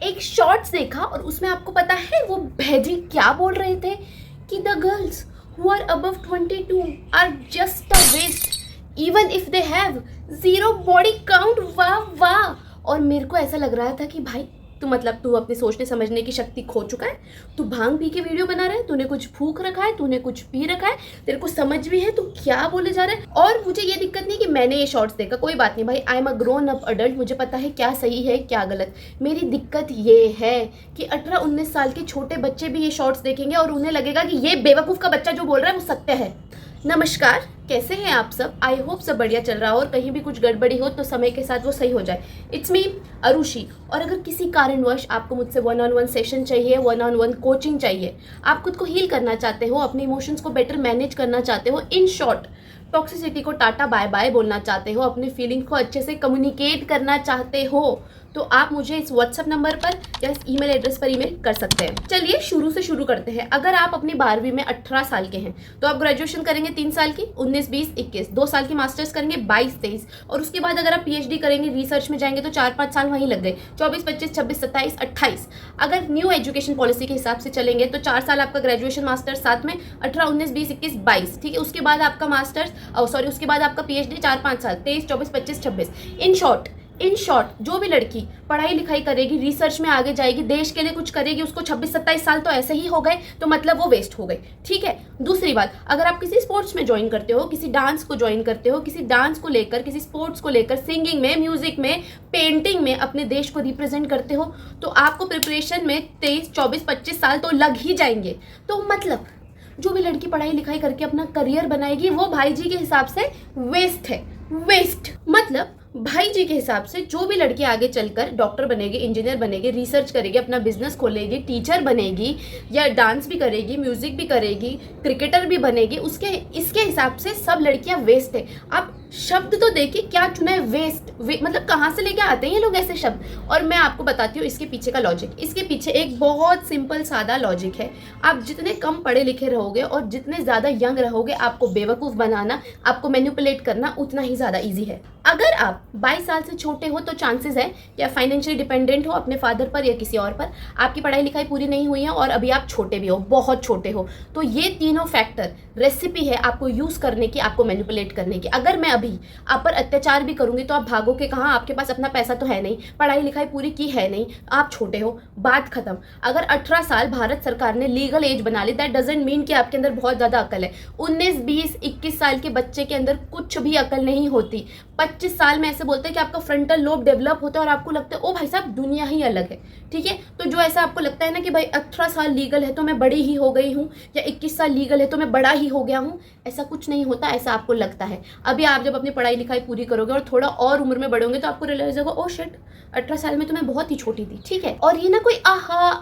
एक शॉर्ट्स देखा और उसमें आपको पता है वो भैजी क्या बोल रहे थे कि the girls who are above 22 are just a waste even if they have zero body count. वाह वाह। और मेरे को ऐसा लग रहा था कि भाई तू अपनी सोचने समझने की शक्ति खो चुका है। तू भांग पी के वीडियो बना रहा है, तूने कुछ फूक रखा है, तूने कुछ पी रखा है, तेरे को समझ भी है तू क्या बोले जा रहा है। और मुझे ये दिक्कत नहीं कि मैंने ये शॉर्ट्स देखा, कोई बात नहीं भाई, I am a grown up adult, मुझे पता है क्या सही है क्या गलत। मेरी दिक्कत ये है कि 18-19 साल के छोटे बच्चे भी ये शॉर्ट्स देखेंगे और उन्हें लगेगा कि ये बेवकूफ़ का बच्चा जो बोल रहा है वो सत्य है। नमस्कार, कैसे हैं आप सब? आई होप सब बढ़िया चल रहा हो और कहीं भी कुछ गड़बड़ी हो तो समय के साथ वो सही हो जाए। It's me Arushi. और अगर किसी कारणवश आपको मुझसे 1-on-1 सेशन चाहिए, 1-on-1 कोचिंग चाहिए, आप खुद को हील करना चाहते हो, अपने इमोशंस को बेटर मैनेज करना चाहते हो, इन शॉर्ट टॉक्सिसिटी को टाटा बाय बाय बोलना चाहते हो, अपनी फीलिंग को अच्छे से कम्युनिकेट करना चाहते हो, तो आप मुझे इस व्हाट्सएप नंबर पर या इस ईमेल एड्रेस पर ईमेल कर सकते हैं। चलिए शुरू से शुरू करते हैं। अगर आप अपनी 12वीं में 18 साल के हैं तो आप ग्रेजुएशन करेंगे 3 साल की, 19, 20, 21, 2 साल की मास्टर्स करेंगे 22, 23, और उसके बाद अगर आप पीएचडी करेंगे, रिसर्च में जाएंगे तो 4-5 साल वहीं लग गए, 24, 25, 26, 27, 28। अगर न्यू एजुकेशन पॉलिसी के हिसाब से चलेंगे तो 4 साल आपका ग्रेजुएशन मास्टर्स, साथ में 18, 19, 20, 21, 22, ठीक है। उसके बाद आपका मास्टर्स, उसके बाद आपका पीएचडी 4-5 साल, 23, 24, 25, 26। इन शॉर्ट जो भी लड़की पढ़ाई लिखाई करेगी, रिसर्च में आगे जाएगी, देश के लिए कुछ करेगी, उसको 26-27 साल तो ऐसे ही हो गए, तो मतलब वो वेस्ट हो गई, ठीक है। दूसरी बात, अगर आप किसी स्पोर्ट्स में ज्वाइन करते हो, किसी डांस को ज्वाइन करते हो, किसी डांस को लेकर, किसी स्पोर्ट्स को लेकर, सिंगिंग में, म्यूजिक में, पेंटिंग में अपने देश को रिप्रेजेंट करते हो, तो आपको प्रिपरेशन में 23, 24, 25 साल तो लग ही जाएंगे। तो मतलब जो भी लड़की पढ़ाई लिखाई करके अपना करियर बनाएगी वो भाई जी के हिसाब से वेस्ट है। वेस्ट मतलब भाई जी के हिसाब से जो भी लड़की आगे चलकर डॉक्टर बनेगी, इंजीनियर बनेगी, रिसर्च करेगी, अपना बिजनेस खोलेगी, टीचर बनेगी, या डांस भी करेगी, म्यूजिक भी करेगी, क्रिकेटर भी बनेगी, इसके हिसाब से सब लड़कियां वेस्ट है। आप शब्द तो देखिए क्या चुना है, वेस्ट मतलब कहाँ से लेके आते हैं ये लोग ऐसे शब्द। और मैं आपको बताती हूँ इसके पीछे का लॉजिक। इसके पीछे एक बहुत सिंपल सादा लॉजिक है। आप जितने कम पढ़े लिखे रहोगे और जितने ज़्यादा यंग रहोगे, आपको बेवकूफ़ बनाना, आपको मैनिपुलेट करना उतना ही ज़्यादा ईजी है। अगर आप 22 साल से छोटे हो तो चांसेस है कि आप फाइनेंशियली डिपेंडेंट हो अपने फादर पर या किसी और पर, आपकी पढ़ाई लिखाई पूरी नहीं हुई है और अभी आप छोटे भी हो, बहुत छोटे हो, तो ये तीनों फैक्टर रेसिपी है आपको यूज़ करने की, आपको मैनिपुलेट करने की। अगर मैं अभी आप पर अत्याचार भी करूंगी तो आप भागोगे कहाँ? आपके पास अपना पैसा तो है नहीं, पढ़ाई लिखाई पूरी की है नहीं, आप छोटे हो, बात खत्म। अगर 18 साल भारत सरकार ने लीगल एज बना ली, दैट डजंट मीन कि आपके अंदर बहुत ज़्यादा अकल है। 19, 20, 21 साल के बच्चे के अंदर कुछ भी अकल नहीं होती। 25 साल में ऐसे बोलते हैं कि आपका फ्रंटल लोब डेवलप होता है और आपको लगता है ओ भाई साहब दुनिया ही अलग है, ठीक है। तो जो ऐसा आपको लगता है ना कि भाई 18 साल लीगल है तो मैं बड़ी ही हो गई हूँ, या 21 साल लीगल है तो मैं बड़ा ही हो गया हूँ, ऐसा कुछ नहीं होता, ऐसा आपको लगता है। अभी आप जब अपनी पढ़ाई लिखाई पूरी करोगे और थोड़ा और उम्र में बढ़ोगे तो आपको रियलाइज होगा ओ शिट, 18 साल में तो मैं बहुत ही छोटी थी, ठीक है। और ये ना कोई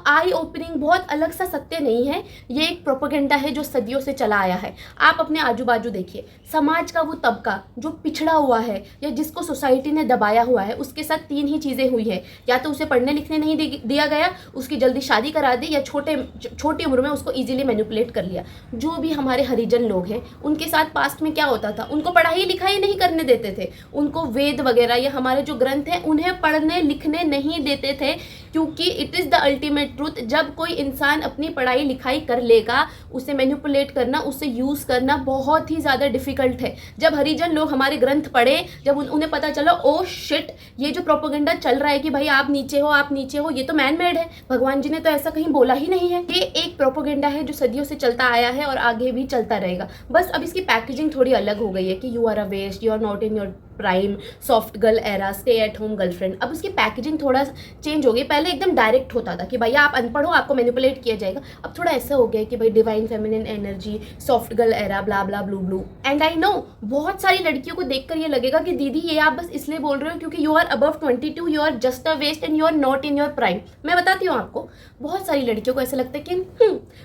आई ओपनिंग बहुत अलग सा सत्य नहीं है, ये एक प्रोपेगेंडा है जो सदियों से चला आया है। आप अपने आजू बाजू देखिए, समाज का वो तबका जो पिछड़ा हुआ है या जिसको सोसाइटी ने दबाया हुआ है, उसके साथ 3 ही चीज़ें हुई है। या तो उसे पढ़ने लिखने नहीं दिया गया, उसकी जल्दी शादी करा दी, या छोटी उम्र में उसको इजीली मैनिपुलेट कर लिया। जो भी हमारे हरिजन लोग हैं उनके साथ पास्ट में क्या होता था, उनको पढ़ाई लिखाई नहीं करने देते थे, उनको वेद वगैरह या हमारे जो ग्रंथ हैं उन्हें पढ़ने लिखने नहीं देते थे, क्योंकि it is the ultimate truth. जब कोई इंसान अपनी पढ़ाई लिखाई कर लेगा, उसे मैनिपुलेट करना, उसे यूज़ करना बहुत ही ज़्यादा डिफिकल्ट है। जब हरिजन लोग हमारे ग्रंथ पढ़े, जब उन्हें पता चला ओ शिट, ये जो प्रोपेगेंडा चल रहा है कि भाई आप नीचे हो, आप नीचे हो, ये तो मैन मेड है, भगवान जी ने तो ऐसा कहीं बोला ही नहीं है। ये एक प्रोपेगेंडा है जो सदियों से चलता आया है और आगे भी चलता रहेगा। बस अब इसकी पैकेजिंग थोड़ी अलग हो गई है कि you are a waste, you are not in your prime, soft girl era, stay at home girlfriend. अब उसकी पैकेजिंग थोड़ा चेंज हो गई। पहले एकदम डायरेक्ट होता था कि भाई आप अनपढ़ हो, आपको मैनिपुलेट किया जाएगा। अब थोड़ा ऐसा हो गया कि भाई divine feminine energy, soft girl era, blah blah blue blue. And I know बहुत सारी लड़कियों को देखकर ये लगेगा कि दीदी ये आप बस इसलिए बोल रहे हो क्योंकि you are above 22, you are just a waste and you are not in your prime. मैं बताती हूँ आपको, बहुत सारी लड़कियों को ऐसा लगता है कि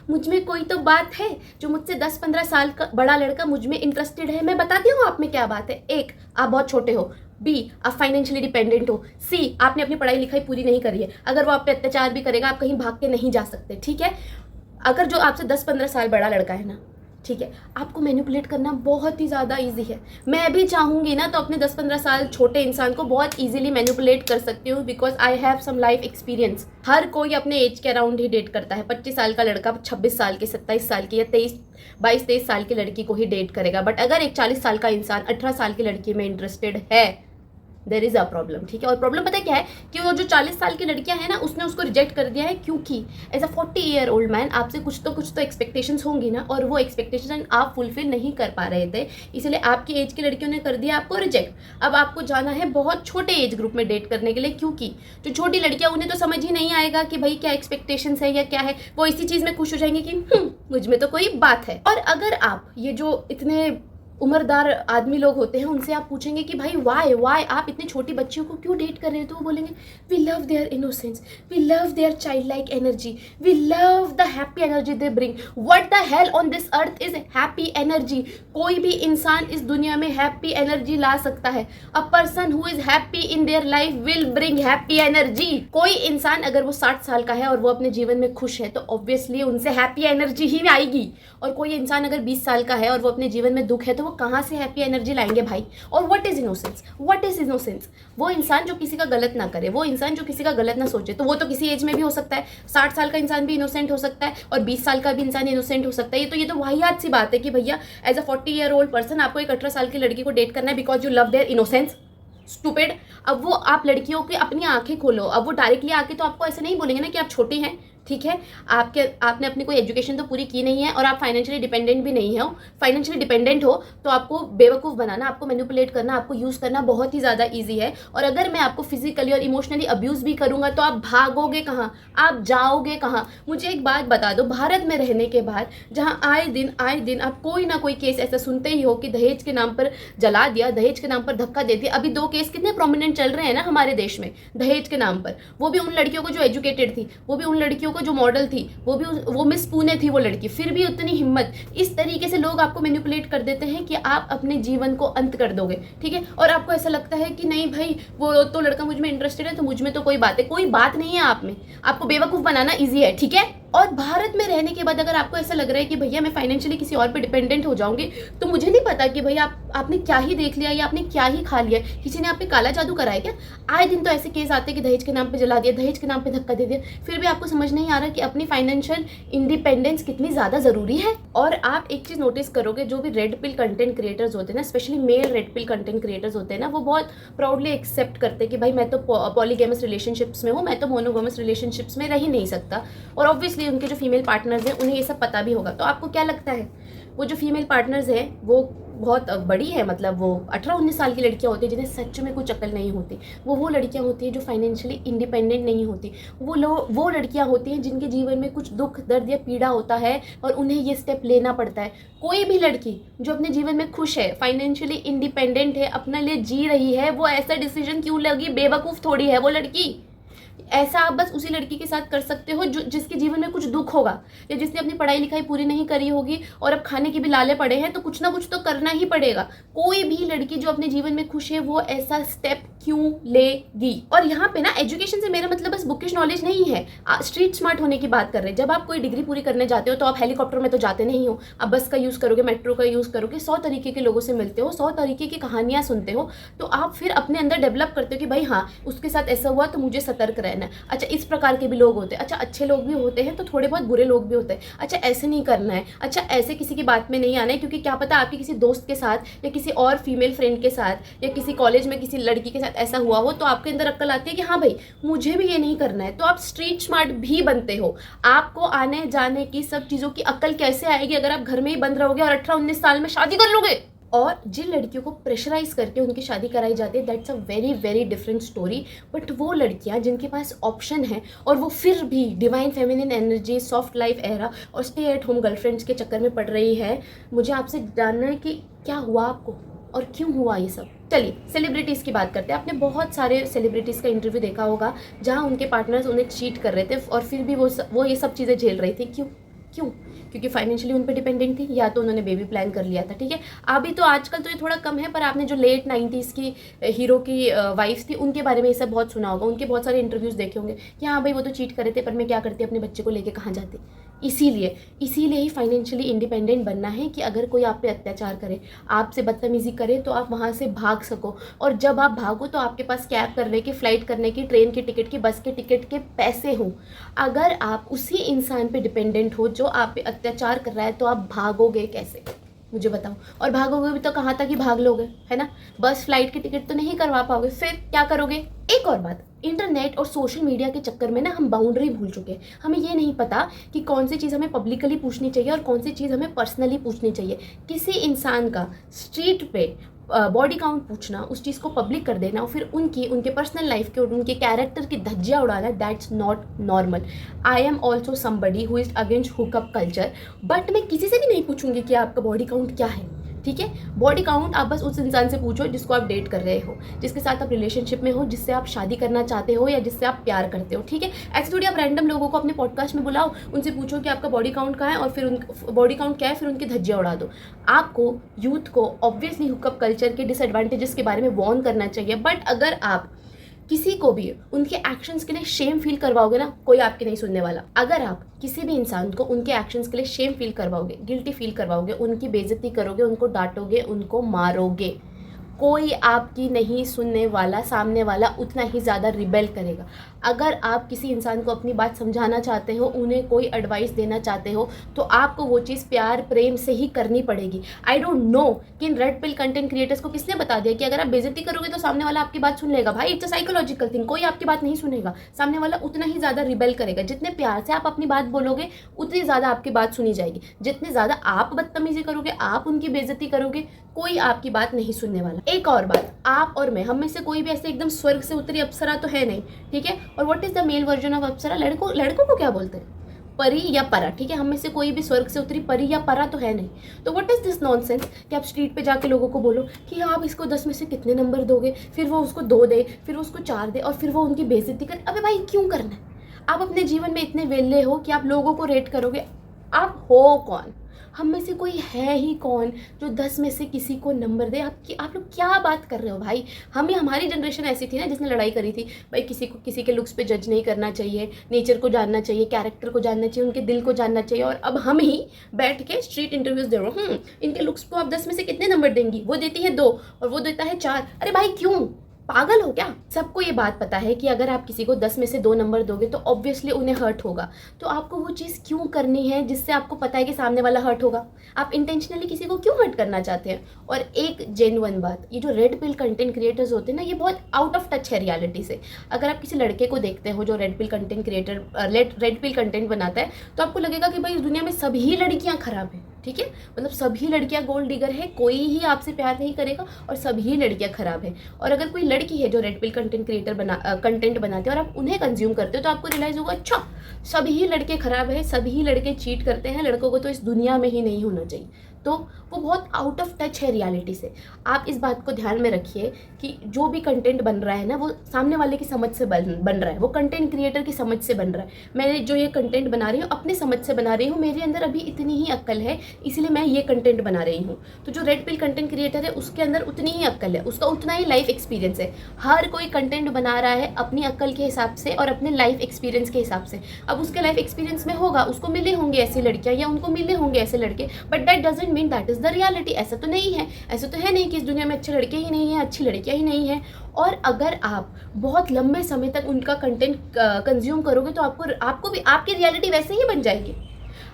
मुझ में कोई तो बात है, जो मुझसे 10-15 साल का बड़ा लड़का मुझ में इंटरेस्टेड है। मैं बताती हूँ आप में क्या बात है। एक, आप बहुत छोटे हो। बी, आप फाइनेंशियली डिपेंडेंट हो। सी, आपने अपनी पढ़ाई लिखाई पूरी नहीं करी है। अगर वो आप पे अत्याचार भी करेगा, आप कहीं भाग के नहीं जा सकते, ठीक है। अगर जो आपसे 10-15 साल बड़ा लड़का है ना, ठीक है, आपको मैनिपुलेट करना बहुत ही ज़्यादा इजी है। मैं भी चाहूँगी ना तो अपने 10-15 साल छोटे इंसान को बहुत इजीली मैनिपुलेट कर सकती हूँ, because I have some life experience. हर कोई अपने एज के अराउंड ही डेट करता है। 25 साल का लड़का 26 साल की, 27 साल की या 22-23 साल की लड़की को ही डेट करेगा। बट अगर एक 40 साल का इंसान 18 साल की लड़की में इंटरेस्टेड है, देर इज़ अ प्रॉब्लम। ठीक है, और प्रॉब्लम पता है क्या है कि वो जो 40 साल की लड़कियां हैं ना, उसने उसको रिजेक्ट कर दिया है क्योंकि एज अ 40-year-old मैन आपसे कुछ तो एक्सपेक्टेशंस होंगी ना, और वो एक्सपेक्टेशन आप फुलफिल नहीं कर पा रहे थे, इसलिए आपकी एज की लड़कियों ने कर दिया आपको रिजेक्ट। अब आपको जाना है बहुत छोटे एज ग्रुप में डेट करने के लिए, क्योंकि जो छोटी लड़कियां उन्हें तो समझ ही नहीं आएगा कि भाई क्या एक्सपेक्टेशंस है या क्या है। वो इसी चीज़ में खुश हो जाएंगे कि मुझ में तो कोई बात है। और अगर आप ये जो इतने उम्रदार आदमी लोग होते हैं उनसे आप पूछेंगे कि भाई वाई आप इतनी छोटी बच्चियों को क्यों डेट कर रहे हो, तो वो बोलेंगे we love their innocence, we love their child like energy, we love the happy energy they bring. What the hell on this earth is happy energy. कोई भी इंसान इस दुनिया में हैप्पी एनर्जी ला सकता है। A person who is happy in their life will bring happy energy. कोई इंसान अगर वो 60 साल का है और वो अपने जीवन में खुश है तो ऑब्वियसली उनसे हैप्पी एनर्जी ही आएगी। और कोई इंसान अगर 20 साल का है और वो अपने जीवन में दुख है तो वो कहाँ से हैप्पी एनर्जी लाएंगे भाई। और what is innocence, what is innocence? वो इंसान जो किसी का गलत ना करे, वो इंसान जो किसी का गलत ना सोचे, तो वो तो किसी एज में भी हो सकता है। 60 साल का इंसान भी इनोसेंट हो सकता है और 20 साल का भी इंसान इनोसेंट हो सकता है। ये तो वाहियात सी बात है कि भैया एज अ 40-year-old पर्सन आपको एक 18 साल की लड़की को डेट करना है because you love their innocence. Stupid. अब वो आप लड़कियों की अपनी आंखें खोलो। अब वो डायरेक्टली आके तो आपको ऐसे नहीं बोलेंगे ना कि आप छोटी हैं, ठीक है, आपने अपनी कोई एजुकेशन तो पूरी की नहीं है और आप फाइनेंशियली डिपेंडेंट भी नहीं हो। फाइनेंशियली डिपेंडेंट हो तो आपको बेवकूफ़ बनाना, आपको मैनिपुलेट करना, आपको यूज़ करना बहुत ही ज़्यादा ईजी है। और अगर मैं आपको फिजिकली और इमोशनली अब्यूज़ भी करूँगा तो आप भागोगे कहाँ, आप जाओगे कहाँ? मुझे एक बात बता दो, भारत में रहने के बाद जहाँ आए दिन आप कोई ना कोई केस ऐसा सुनते ही हो कि दहेज के नाम पर जला दिया, दहेज के नाम पर धक्का दे दिया। अभी 2 केस कितने प्रोमिनेंट चल रहे हैं ना हमारे देश में दहेज के नाम पर। वो भी उन लड़कियों को जो एजुकेटेड थी, वो भी उन लड़कियों को जो मॉडल थी, वो मिस पुणे थी वो लड़की, फिर भी उतनी हिम्मत। इस तरीके से लोग आपको मैनिपुलेट कर देते हैं कि आप अपने जीवन को अंत कर दोगे, ठीक है। और आपको ऐसा लगता है कि नहीं भाई वो तो लड़का मुझ में इंटरेस्टेड है तो मुझ में तो कोई बात है। कोई बात नहीं है आप में, आपको बेवकूफ़ बनाना ईजी है, ठीक है। और भारत में रहने के बाद अगर आपको ऐसा लग रहा है कि भैया मैं फाइनेंशियली किसी और पे डिपेंडेंट हो जाऊंगी, तो मुझे नहीं पता कि भैया आपने क्या ही देख लिया या आपने क्या ही खा लिया, किसी ने आप पे काला जादू कराया क्या? आए दिन तो ऐसे केस आते हैं कि दहेज के नाम पे जला दिया, दहेज के नाम पे धक्का दे दिया, फिर भी आपको समझ नहीं आ रहा कि अपनी फाइनेंशियल इंडिपेंडेंस कितनी ज़्यादा ज़रूरी है। और आप एक चीज़ नोटिस करोगे, जो भी रेड पिल कंटेंट क्रिएटर्स होते हैं ना, specially male red pill content creators होते हैं ना, वो बहुत प्राउडली एक्सेप्ट करते हैं कि भाई मैं तो पॉलीगैमस रिलेशनशिप्स में हूँ, मैं तो मोनोगैमस रिलेशनशिप्स में रह ही नहीं सकता। और ऑब्वियसली उनके जो फीमेल पार्टनर्स हैं उन्हें ये सब पता भी होगा। तो आपको क्या लगता है, वो जो फीमेल पार्टनर्स हैं वो बहुत बड़ी है, मतलब वो 18-19 साल की लड़कियां होती हैं जिन्हें सच में कुछ अकल नहीं होती। वो लड़कियां होती हैं जो फाइनेंशियली इंडिपेंडेंट नहीं होती। वो लड़कियां होती हैं जिनके जीवन में कुछ दुख दर्द या पीड़ा होता है और उन्हें ये स्टेप लेना पड़ता है। कोई भी लड़की जो अपने जीवन में खुश है, फाइनेंशियली इंडिपेंडेंट है, अपने लिए जी रही है, वो ऐसा डिसीजन क्यों लगी? बेवकूफ़ थोड़ी है वो लड़की। ऐसा आप बस उसी लड़की के साथ कर सकते हो जो जिसके जीवन में कुछ दुख होगा या जिसने अपनी पढ़ाई लिखाई पूरी नहीं करी होगी और अब खाने के भी लाले पड़े हैं, तो कुछ ना कुछ तो करना ही पड़ेगा। कोई भी लड़की जो अपने जीवन में खुश है वो ऐसा स्टेप क्यों लेगी? और यहाँ पे ना एजुकेशन से मेरा मतलब बस बुकिश नॉलेज नहीं है, स्ट्रीट स्मार्ट होने की बात कर रहे हैं। जब आप कोई डिग्री पूरी करने जाते हो तो आप हेलीकॉप्टर में तो जाते नहीं हो, आप बस का यूज़ करोगे, मेट्रो का यूज़ करोगे, 100 तरीके के लोगों से मिलते हो, 100 तरीके की कहानियाँ सुनते हो, तो आप फिर अपने अंदर डेवलप करते हो कि भाई हाँ उसके साथ ऐसा हुआ तो मुझे सतर्क रहना है। अच्छा इस प्रकार के भी लोग होते हैं, अच्छा अच्छे लोग भी होते हैं तो थोड़े बहुत बुरे लोग भी होते हैं। अच्छा ऐसे नहीं करना है, अच्छा ऐसे किसी की बात में नहीं आना है, क्योंकि क्या पता आपकी किसी दोस्त के साथ या किसी और फीमेल फ्रेंड के साथ या किसी कॉलेज में किसी लड़की के साथ ऐसा हुआ हो, तो आपके अंदर अक्ल आती है कि हाँ भाई मुझे भी ये नहीं करना है। तो आप स्ट्रीट स्मार्ट भी बनते हो। आपको आने जाने की सब चीज़ों की अक्ल कैसे आएगी अगर आप घर में ही बंद रहोगे और 18-19 साल में शादी कर लोगे? और जिन लड़कियों को प्रेशराइज करके उनकी शादी कराई जाती है, that's a very very different story. But वो लड़कियां जिनके पास ऑप्शन है और वो फिर भी divine feminine energy, soft life era और स्टे एट होम गर्लफ्रेंड्स के चक्कर में पड़ रही है, मुझे आपसे जानना है कि क्या हुआ आपको और क्यों हुआ ये सब। चलिए सेलिब्रिटीज़ की बात करते हैं। आपने बहुत सारे सेलिब्रिटीज़ का इंटरव्यू देखा होगा जहाँ उनके पार्टनर्स उन्हें चीट कर रहे थे और फिर भी वो ये सब चीज़ें झेल रही थी। क्यों? क्योंकि फाइनेंशियली उन पर डिपेंडेंट थी या तो उन्होंने बेबी प्लान कर लिया था, ठीक है। अभी तो आजकल तो ये थोड़ा कम है, पर आपने जो लेट 90s की हीरो की वाइफ थी उनके बारे में ये सब बहुत सुना होगा, उनके बहुत सारे इंटरव्यूज़ देखे होंगे कि हाँ भाई वो तो चीट कर रहे थे पर मैं क्या करती, अपने बच्चे को लेके कहाँ जाती। इसीलिए ही फाइनेंशियली इंडिपेंडेंट बनना है कि अगर कोई आप पे अत्याचार करे, आपसे बदतमीज़ी करे, तो आप वहाँ से भाग सको। और जब आप भागो तो आपके पास कैब करने की, फ़्लाइट करने की, ट्रेन की टिकट की, बस के टिकट के पैसे हों। अगर आप उसी इंसान पे डिपेंडेंट हो जो आप पे अत्याचार कर रहा है, तो आप भागोगे कैसे, मुझे बताओ। और भागोगे भी तो कहाँ तक ही भाग लोगे, है ना। बस फ्लाइट की टिकट तो नहीं करवा पाओगे, फिर क्या करोगे। एक और बात, इंटरनेट और सोशल मीडिया के चक्कर में ना हम बाउंड्री भूल चुके हैं। हमें ये नहीं पता कि कौन सी चीज़ हमें पब्लिकली पूछनी चाहिए और कौन सी चीज़ हमें पर्सनली पूछनी चाहिए। किसी इंसान का स्ट्रीट पे बॉडी काउंट पूछना, उस चीज़ को पब्लिक कर देना और फिर उनके पर्सनल लाइफ के और उनके कैरेक्टर की धज्जियाँ उड़ाना, that's not normal. I am also somebody who is against hookup culture, but मैं किसी से भी नहीं पूछूंगी कि आपका बॉडी काउंट क्या है, ठीक है। बॉडी काउंट आप बस उस इंसान से पूछो जिसको आप डेट कर रहे हो, जिसके साथ आप रिलेशनशिप में हो, जिससे आप शादी करना चाहते हो या जिससे आप प्यार करते हो, ठीक है। ऐसे थोड़ी आप रैंडम लोगों को अपने पॉडकास्ट में बुलाओ, उनसे पूछो कि आपका बॉडी काउंट कहाँ है और फिर उन बॉडी काउंट क्या है, फिर उनकी धज्जियाँ उड़ा दो। आपको यूथ को ऑब्वियसली हुकअप कल्चर के डिसएडवांटेजेस के बारे में वार्न करना चाहिए, बट अगर आप किसी को भी उनके एक्शंस के लिए शेम फील करवाओगे ना, कोई आपकी नहीं सुनने वाला। अगर आप किसी भी इंसान को उनके एक्शंस के लिए शेम फील करवाओगे, गिल्टी फील करवाओगे, उनकी बेइज्जती करोगे, उनको डांटोगे, उनको मारोगे, कोई आपकी नहीं सुनने वाला। सामने वाला उतना ही ज़्यादा रिबेल करेगा। अगर आप किसी इंसान को अपनी बात समझाना चाहते हो, उन्हें कोई एडवाइस देना चाहते हो, तो आपको वो चीज़ प्यार प्रेम से ही करनी पड़ेगी। आई डोंट नो कि in red pill content creators को किसने बता दिया कि अगर आप बेइज्जती करोगे तो सामने वाला आपकी बात सुन लेगा। भाई, इट्स अ साइकोलॉजिकल थिंग। कोई आपकी बात नहीं सुनेगा, सामने वाला उतना ही ज़्यादा रिबेल करेगा। जितने प्यार से आप अपनी बात बोलोगे, उतनी ज़्यादा आपकी बात सुनी जाएगी। जितने ज़्यादा आप बदतमीजी करोगे, आप उनकी बेइज्जती करोगे, कोई आपकी बात नहीं सुनने वाला। एक और बात, आप और मैं, हम में से कोई भी ऐसे एकदम स्वर्ग से उतरी अप्सरा तो है नहीं, ठीक है। और what is the male version of apsara, लड़कों को क्या बोलते हैं, परी या परा, ठीक है। हम में से कोई भी स्वर्ग से उतरी परी या परा तो है नहीं। तो व्हाट इज दिस नॉनसेंस कि आप स्ट्रीट पे जाके लोगों को बोलो कि आप इसको 10 में से कितने नंबर दोगे, फिर वो उसको 2 दे, फिर वो उसको 4 दे और फिर वो उनकी बेइज्जती करे। अबे भाई, क्यों करना है। आप अपने जीवन में इतने वेले हो कि आप लोगों को रेट करोगे। आप हो कौन, हम में से कोई है ही कौन जो 10 में से किसी को नंबर दे। आप लोग क्या बात कर रहे हो भाई। हमारी जनरेशन ऐसी थी ना जिसने लड़ाई करी थी, भाई किसी के लुक्स पे जज नहीं करना चाहिए, नेचर को जानना चाहिए, कैरेक्टर को जानना चाहिए, उनके दिल को जानना चाहिए। और अब हम ही बैठ के स्ट्रीट इंटरव्यूज दे रहे हो, इनके लुक्स को आप 10 में से कितने नंबर देंगी, वो देती है 2 और वो देता है 4। अरे भाई, क्यों, पागल हो क्या। सबको ये बात पता है कि अगर आप किसी को 10 में से 2 नंबर दोगे तो ऑब्वियसली उन्हें हर्ट होगा। तो आपको वो चीज़ क्यों करनी है जिससे आपको पता है कि सामने वाला हर्ट होगा। आप इंटेंशनली किसी को क्यों हर्ट करना चाहते हैं। और एक जेन्युइन बात, ये जो रेड पिल कंटेंट क्रिएटर्स होते हैं ना, ये बहुत आउट ऑफ टच है रियलिटी से। अगर आप किसी लड़के को देखते हो जो red pill content creator red pill content बनाता है, तो आपको लगेगा कि भाई इस दुनिया में सभी लड़कियाँ खराब हैं, ठीक है। मतलब सभी लड़कियां गोल्ड डिगर है, कोई ही आपसे प्यार नहीं करेगा और सभी लड़कियां खराब है। और अगर कोई लड़की है जो red pill content creator content बनाते हैं और आप उन्हें कंज्यूम करते हो, तो आपको रियलाइज होगा अच्छा सभी लड़के खराब है, सभी लड़के चीट करते हैं, लड़कों को तो इस दुनिया में ही नहीं होना चाहिए। तो वो बहुत आउट ऑफ टच है रियलिटी से। आप इस बात को ध्यान में रखिए कि जो भी कंटेंट बन रहा है ना, वो सामने वाले की समझ से बन रहा है, वो कंटेंट क्रिएटर की समझ से बन रहा है। मैं जो ये कंटेंट बना रही हूँ अपनी समझ से बना रही हूँ, मेरे अंदर अभी इतनी ही अक्ल है, इसलिए मैं ये कंटेंट बना रही हूँ। तो जो रेड पिल कंटेंट क्रिएटर है उसके अंदर उतनी ही अक्ल है, उसका उतना ही लाइफ एक्सपीरियंस है। हर कोई कंटेंट बना रहा है अपनी अक्ल के हिसाब से और अपने लाइफ एक्सपीरियंस के हिसाब से। अब उसके लाइफ एक्सपीरियंस में होगा, उसको मिले होंगे ऐसी लड़कियाँ या उनको मिले होंगे ऐसे लड़के, but that doesn't mean that is the reality. ऐसा तो नहीं है, ऐसा तो है नहीं कि इस दुनिया में अच्छे लड़के ही नहीं है, अच्छी लड़कियां ही नहीं है। और अगर आप बहुत लंबे समय तक उनका कंटेंट कंज्यूम करोगे तो आपको भी आपकी रियलिटी वैसे ही बन जाएगी।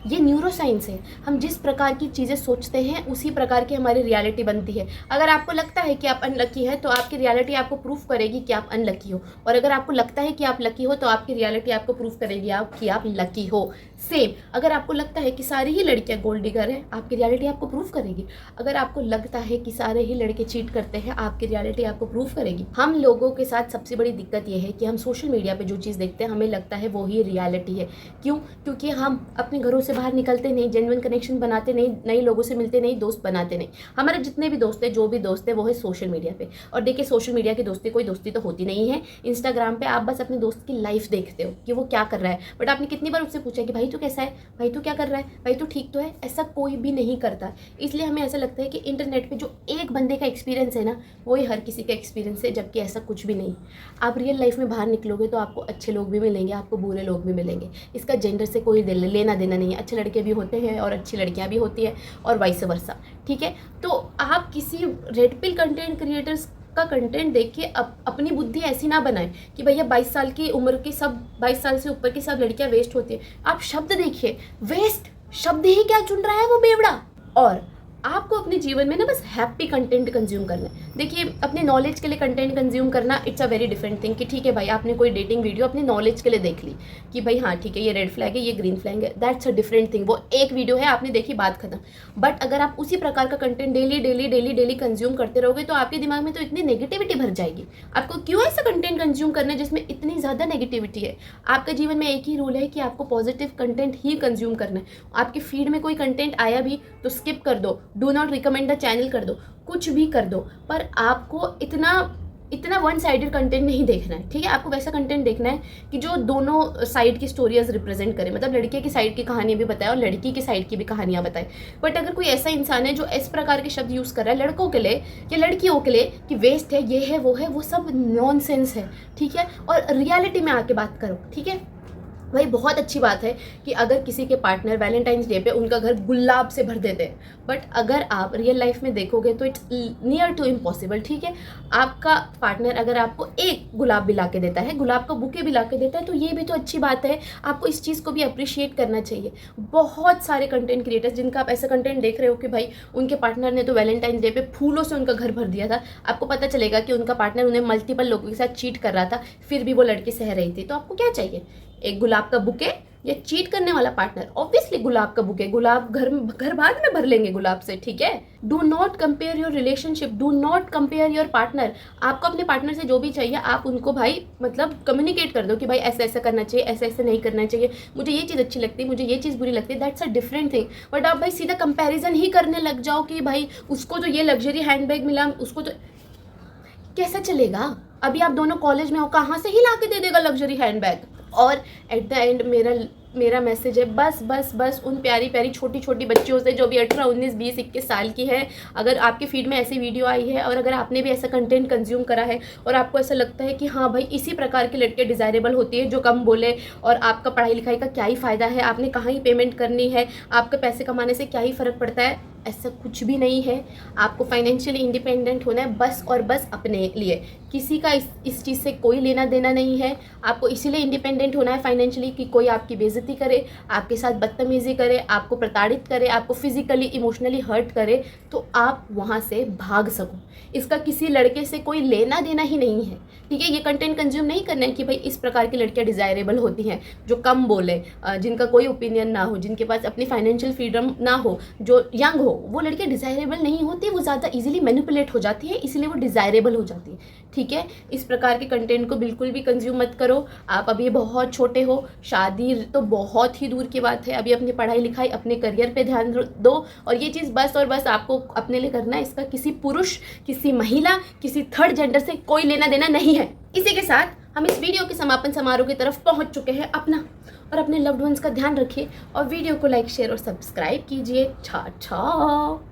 ये न्यूरो साइंस है। हम जिस प्रकार की चीज़ें सोचते हैं उसी प्रकार की हमारी रियलिटी बनती है। अगर आपको लगता है कि आप अनलकी है तो आपकी रियलिटी आपको प्रूफ करेगी कि आप अनलकी हो, और अगर आपको लगता है कि आप लकी हो तो आपकी रियलिटी आपको प्रूफ करेगी कि आप लकी हो। सेम, अगर आपको लगता है कि सारी ही लड़कियां गोल्ड डिगर हैं, आपकी रियलिटी आपको प्रूफ करेगी। अगर आपको लगता है कि सारे ही लड़के चीट करते हैं, आपकी रियलिटी आपको प्रूफ करेगी। हम लोगों के साथ सबसे बड़ी दिक्कत ये है कि हम सोशल मीडिया पे जो चीज़ देखते हैं हमें लगता है वो ही रियलिटी है। क्यों? क्योंकि हम अपने घरों से बाहर निकलते नहीं, जेन्युइन कनेक्शन बनाते नहीं, नए लोगों से मिलते नहीं, दोस्त बनाते नहीं। हमारे जितने भी दोस्त हैं, जो भी दोस्त है वो है सोशल मीडिया पे। और देखिए, सोशल मीडिया की दोस्ती कोई दोस्ती तो होती नहीं है। इंस्टाग्राम पे आप बस अपने दोस्त की लाइफ देखते हो कि वो क्या कर रहा है, बट आपने कितनी बार उससे पूछा कि भाई तू कैसा है, भाई तू क्या कर रहा है, भाई तू ठीक तो है। ऐसा कोई भी नहीं करता। इसलिए हमें ऐसा लगता है कि इंटरनेट पे जो एक बंदे का एक्सपीरियंस है ना, वही हर किसी का एक्सपीरियंस है, जबकि ऐसा कुछ भी नहीं। आप रियल लाइफ में बाहर निकलोगे तो आपको अच्छे लोग भी मिलेंगे, आपको बुरे लोग भी मिलेंगे। इसका जेंडर से कोई लेना देना नहीं है। अच्छे लड़के भी होते हैं और अच्छी लड़कियां भी होती हैं और वाइस वर्सा, ठीक है। तो आप किसी रेड पिल कंटेंट क्रिएटर्स का कंटेंट देख के अपनी बुद्धि ऐसी ना बनाएं कि भैया 22 साल की उम्र की सब 22 साल से ऊपर की सब लड़कियां वेस्ट होती हैं। आप शब्द देखिए, वेस्ट शब्द ही क्या चुन रहा है वो बेवड़ा। और आपको अपने जीवन में ना बस हैप्पी कंटेंट कंज्यूम करना है। देखिए, अपने नॉलेज के लिए कंटेंट कंज्यूम करना it's a very different thing कि ठीक है भाई आपने कोई डेटिंग वीडियो अपनी नॉलेज के लिए देख ली कि भाई हाँ ठीक है ये रेड फ्लैग है, ये ग्रीन फ्लैग है, दैट्स अ डिफरेंट थिंग। वो एक वीडियो है, आपने देखी, बात खत्म। बट अगर आप उसी प्रकार का content daily daily daily daily consume करते रहोगे तो आपके दिमाग में तो इतनी नेगेटिविटी भर जाएगी। आपको क्यों ऐसा कंटेंट कंज्यूम करना है जिसमें इतनी ज़्यादा नेगेटिविटी है? आपके जीवन में एक ही रूल है कि आपको पॉजिटिव कंटेंट ही कंज्यूम करना है। आपके फीड में कोई कंटेंट आया भी तो स्किप कर दो, do not recommend the channel कर दो, कुछ भी कर दो, पर आपको इतना वन साइडेड कंटेंट नहीं देखना है, ठीक है। आपको वैसा कंटेंट देखना है कि जो दोनों साइड की स्टोरीज रिप्रेजेंट करे, मतलब लड़के की साइड की कहानी भी बताए और लड़की की साइड की भी कहानियां बताए। बट अगर कोई ऐसा इंसान है जो इस प्रकार के शब्द यूज़ कर रहा है लड़कों के लिए या लड़कियों के लिए कि वेस्ट है, ये है, वो सब नॉनसेंस है, ठीक है। और रियलिटी में आके बात करो, ठीक है भाई। बहुत अच्छी बात है कि अगर किसी के पार्टनर वैलेंटाइंस डे पे उनका घर गुलाब से भर देते हैं, बट अगर आप रियल लाइफ में देखोगे तो इट्स नियर टू इम्पॉसिबल, ठीक है। आपका पार्टनर अगर आपको एक गुलाब भी ला के देता है, गुलाब का बुके भी ला के देता है, तो ये भी तो अच्छी बात है। आपको इस चीज़ को भी अप्रिशिएट करना चाहिए। बहुत सारे कंटेंट क्रिएटर्स जिनका आप ऐसा कंटेंट देख रहे हो कि भाई उनके पार्टनर ने तो वैलेंटाइंस डे पे फूलों से उनका घर भर दिया था, आपको पता चलेगा कि उनका पार्टनर उन्हें मल्टीपल लोगों के साथ चीट कर रहा था, फिर भी वो लड़की सह रही थी। तो आपको क्या चाहिए, एक गुलाब का बुके या चीट करने वाला पार्टनर? ऑब्वियसली गुलाब का बुके, गुलाब घर बाद में भर लेंगे गुलाब से, ठीक है। Do not compare your relationship, do not compare your partner. आपको अपने पार्टनर से जो भी चाहिए आप उनको भाई मतलब कम्युनिकेट कर दो कि भाई ऐसा ऐसा करना चाहिए, ऐसा ऐसा नहीं करना चाहिए, मुझे ये चीज़ अच्छी लगती है, मुझे ये चीज़ बुरी लगती है, that's a different thing. But आप भाई सीधा कंपेरिजन ही करने लग जाओ कि भाई उसको तो ये लग्जरी हैंडबैग मिला, उसको तो कैसा चलेगा? अभी आप दोनों कॉलेज में हो, कहाँ से ही ला के दे देगा लग्जरी हैंडबैग? और एट द एंड मेरा मैसेज है, बस उन प्यारी प्यारी छोटी छोटी बच्चियों से जो भी 18, 19, 20, 21 साल की है, अगर आपके फीड में ऐसी वीडियो आई है और अगर आपने भी ऐसा कंटेंट कंज्यूम करा है और आपको ऐसा लगता है कि हाँ भाई इसी प्रकार की लड़कियाँ डिज़ायरेबल होती है जो कम बोले और आपका पढ़ाई लिखाई का क्या ही फ़ायदा है, आपने कहाँ ही पेमेंट करनी है, आपके पैसे कमाने से क्या ही फ़र्क पड़ता है, ऐसा कुछ भी नहीं है। आपको फाइनेंशियली इंडिपेंडेंट होना है बस और बस अपने लिए। किसी का इस चीज़ से कोई लेना देना नहीं है। आपको इसीलिए इंडिपेंडेंट होना है फाइनेंशियली कि कोई आपकी बेइज्जती करे, आपके साथ बदतमीज़ी करे, आपको प्रताड़ित करे, आपको फिजिकली इमोशनली हर्ट करे तो आप वहाँ से भाग सको। इसका किसी लड़के से कोई लेना देना ही नहीं है, ठीक है। ये कंटेंट कंज्यूम नहीं करना है कि भाई इस प्रकार की लड़कियाँ डिज़ायरेबल होती हैं जो कम बोले, जिनका कोई ओपिनियन ना हो, जिनके पास अपनी फाइनेंशियल फ्रीडम ना हो, जो यंग हो, वो लड़कियाँ डिज़ायरेबल नहीं होती, वो ज़्यादा इजीली मैनिपुलेट हो जाती है, इसलिए वो डिज़ायरेबल हो जाती है, ठीक है। इस प्रकार के कंटेंट को बिल्कुल भी कंज्यूम मत करो। आप अभी बहुत छोटे हो, शादी तो बहुत ही दूर की बात है, अभी अपनी पढ़ाई लिखाई, अपने करियर पे ध्यान दो। और ये चीज़ बस और बस आपको अपने लिए करना है, इसका किसी पुरुष, किसी महिला, किसी थर्ड जेंडर से कोई लेना देना नहीं है। इसी के साथ हम इस वीडियो के समापन समारोह की तरफ पहुंच चुके हैं। अपना और अपने लव्ड वंस का ध्यान रखिए और वीडियो को लाइक, शेयर और सब्सक्राइब कीजिए। छा